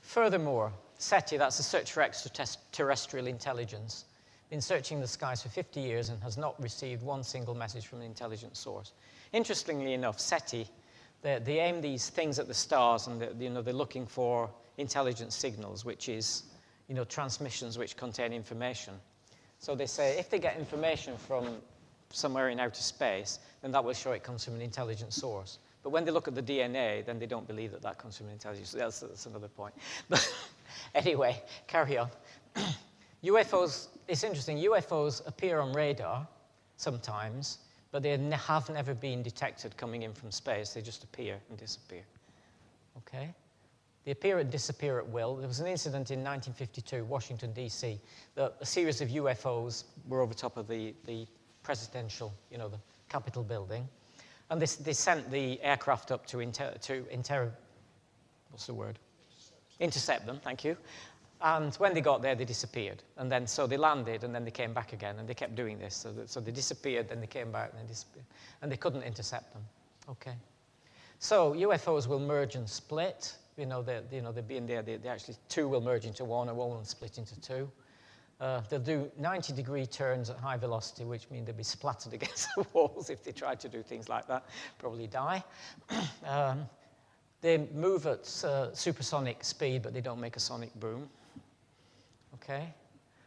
Furthermore, SETI, that's a search for extraterrestrial intelligence, been searching the skies for 50 years and has not received one single message from an intelligent source. Interestingly enough, SETI, they aim these things at the stars, and they're looking for intelligent signals, which is transmissions which contain information. So they say if they get information from somewhere in outer space, then that will show it comes from an intelligent source. But when they look at the DNA, then they don't believe that comes from an intelligent source. That's another point. But anyway, carry on. UFOs, it's interesting, UFOs appear on radar sometimes, but they have never been detected coming in from space. They just appear and disappear. Okay? They appear and disappear at will. There was an incident in 1952, Washington, D.C., that a series of UFOs were over top of the presidential, the Capitol building. And they sent the aircraft up to intercept them, thank you. And when they got there, they disappeared. And then, so they landed, and then they came back again, and they kept doing this. So they disappeared, then they came back, and they disappeared. And they couldn't intercept them. Okay. So UFOs will merge and split. They'll be in there. They actually, two will merge into one, and one will split into two. They'll do 90-degree turns at high velocity, which means they'll be splattered against the walls if they try to do things like that. Probably die. They move at supersonic speed, but they don't make a sonic boom. Okay?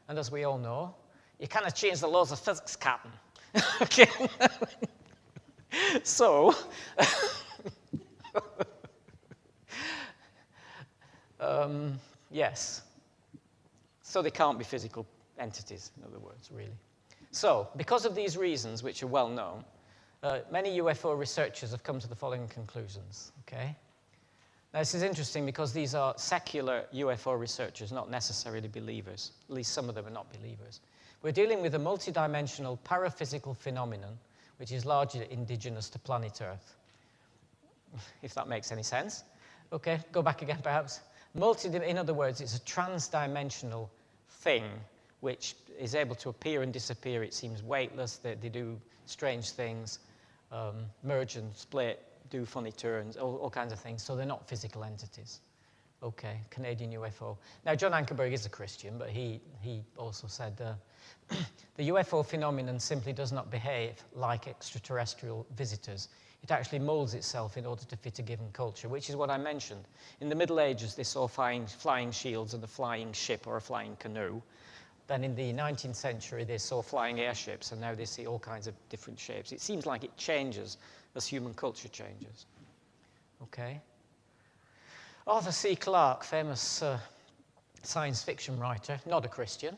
And as we all know, you cannot change the laws of physics, Captain. Okay? So, yes. So they can't be physical entities, in other words, really. So, because of these reasons, which are well known, many UFO researchers have come to the following conclusions, okay? Now, this is interesting because these are secular UFO researchers, not necessarily believers. At least some of them are not believers. We're dealing with a multidimensional paraphysical phenomenon, which is largely indigenous to planet Earth, if that makes any sense. Okay, go back again, perhaps. In other words, it's a trans-dimensional thing which is able to appear and disappear. It seems weightless. They do strange things, merge and split, do funny turns, all kinds of things. So they're not physical entities. Okay, Canadian UFO. Now, John Ankerberg is a Christian, but he also said the UFO phenomenon simply does not behave like extraterrestrial visitors. It actually molds itself in order to fit a given culture, which is what I mentioned. In the Middle Ages, they saw flying shields and a flying ship or a flying canoe. Then in the 19th century, they saw flying airships, and now they see all kinds of different shapes. It seems like it changes as human culture changes. Okay? Arthur C. Clarke, famous science fiction writer, not a Christian,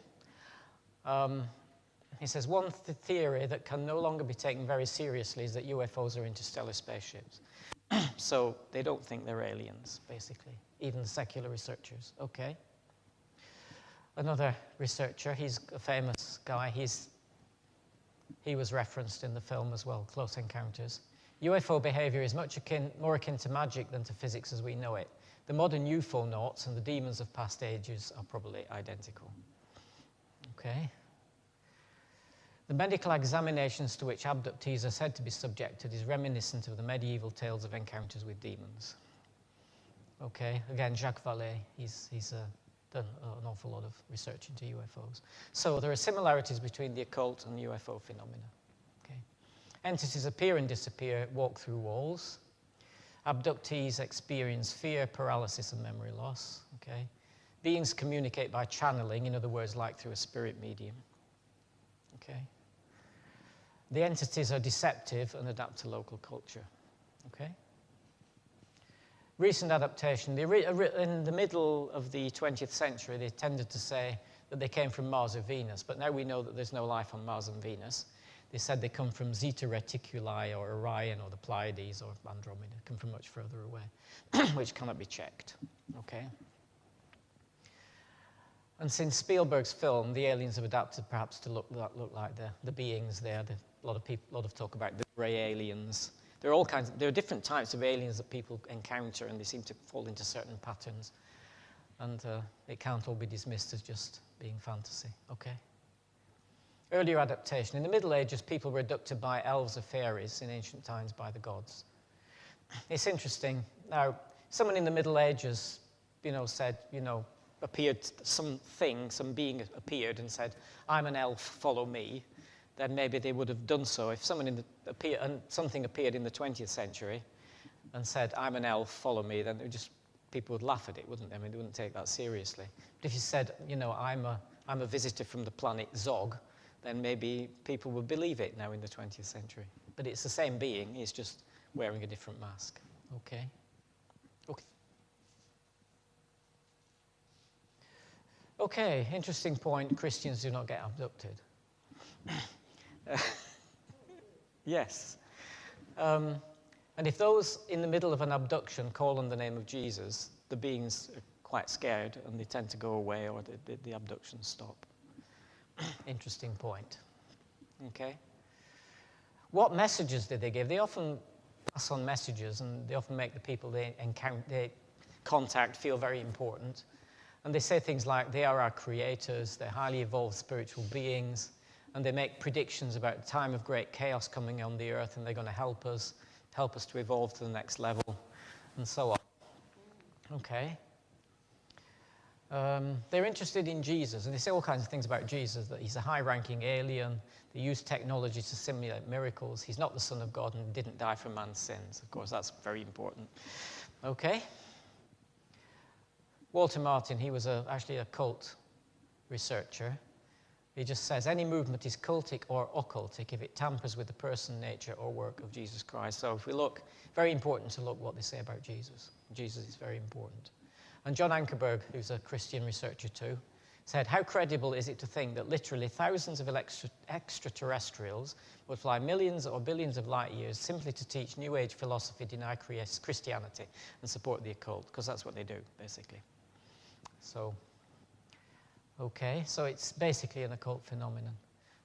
he says, one theory that can no longer be taken very seriously is that UFOs are interstellar spaceships. So they don't think they're aliens, basically, even the secular researchers. Okay. Another researcher, he's a famous guy. He was referenced in the film as well, Close Encounters. UFO behavior is more akin to magic than to physics as we know it. The modern UFO-nauts and the demons of past ages are probably identical. Okay. The medical examinations to which abductees are said to be subjected is reminiscent of the medieval tales of encounters with demons. Okay, again, Jacques Vallée, he's done an awful lot of research into UFOs. So there are similarities between the occult and UFO phenomena. Okay. Entities appear and disappear, walk through walls. Abductees experience fear, paralysis, and memory loss. Okay. Beings communicate by channeling, in other words, like through a spirit medium. Okay. The entities are deceptive and adapt to local culture. Okay. Recent adaptation. In the middle of the 20th century, they tended to say that they came from Mars or Venus, but now we know that there's no life on Mars and Venus. They said they come from Zeta Reticuli or Orion or the Pleiades or Andromeda, come from much further away, which cannot be checked. Okay. And since Spielberg's film, the aliens have adapted perhaps to look like the beings there. A lot of talk about the grey aliens. There are different types of aliens that people encounter, and they seem to fall into certain patterns. And it can't all be dismissed as just being fantasy. Okay. Earlier adaptation. In the Middle Ages, people were abducted by elves or fairies, in ancient times by the gods. It's interesting. Now, someone in the Middle Ages said, appeared some being appeared and said, I'm an elf, follow me, then maybe they would have done so. If something appeared in the 20th century and said, I'm an elf, follow me, then people would laugh at it, wouldn't they? I mean, they wouldn't take that seriously. But if you said, I'm a visitor from the planet Zog, then maybe people would believe it now in the 20th century. But it's the same being, it's just wearing a different mask. Okay. Okay, interesting point. Christians do not get abducted. Yes. And if those in the middle of an abduction call on the name of Jesus, the beings are quite scared and they tend to go away, or the abductions stop. Interesting point. Okay. What messages did they give? They often pass on messages, and they often make the people they contact feel very important. And they say things like, they are our creators, they're highly evolved spiritual beings, and they make predictions about the time of great chaos coming on the earth, and they're going to help us to evolve to the next level, and so on. Okay. They're interested in Jesus, and they say all kinds of things about Jesus, that he's a high-ranking alien, they use technology to simulate miracles, he's not the Son of God and didn't die for man's sins. Of course, that's very important. Okay. Walter Martin, he was actually a cult researcher. He just says, any movement is cultic or occultic if it tampers with the person, nature, or work of Jesus Christ. So if we look, very important to look what they say about Jesus. Jesus is very important. And John Ankerberg, who's a Christian researcher too, said, how credible is it to think that literally thousands of extraterrestrials would fly millions or billions of light years simply to teach New Age philosophy, deny Christianity, and support the occult? Because that's what they do, basically. So, okay, so it's basically an occult phenomenon.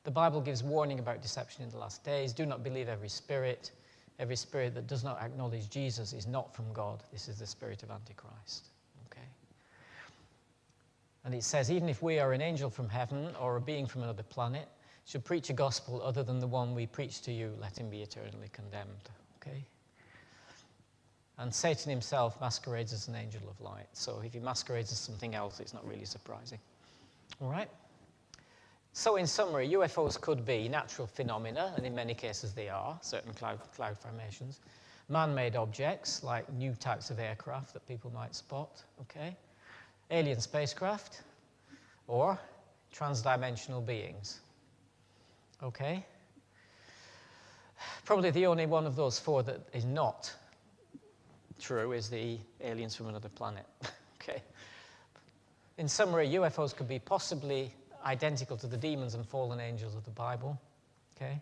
The Bible gives warning about deception in the last days. Do not believe every spirit. Every spirit that does not acknowledge Jesus is not from God. This is the spirit of Antichrist. Okay. And it says, even if we are an angel from heaven or a being from another planet, should preach a gospel other than the one we preach to you, let him be eternally condemned. Okay. And Satan himself masquerades as an angel of light. So if he masquerades as something else, it's not really surprising. All right? So in summary, UFOs could be natural phenomena, and in many cases they are, certain cloud formations. Man-made objects, like new types of aircraft that people might spot, okay? Alien spacecraft, or transdimensional beings, okay? Probably the only one of those four that is not true is the aliens from another planet. Okay. In summary, UFOs could be possibly identical to the demons and fallen angels of the Bible. Okay.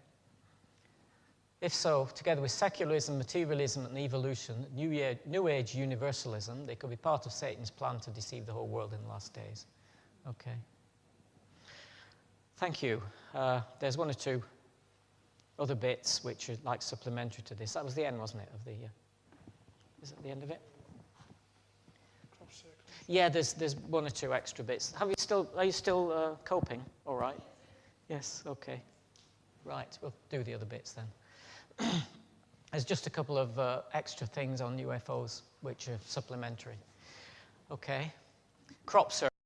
If so, together with secularism, materialism, and evolution, New Age universalism, they could be part of Satan's plan to deceive the whole world in the last days. Okay. Thank you. There's one or two other bits which are like supplementary to this. That was the end, wasn't it, of the... Is that the end of it? Yeah, there's one or two extra bits. Are you still coping? All right. Yes, okay. Right, we'll do the other bits then. There's just a couple of extra things on UFOs which are supplementary. Okay. Crop circle.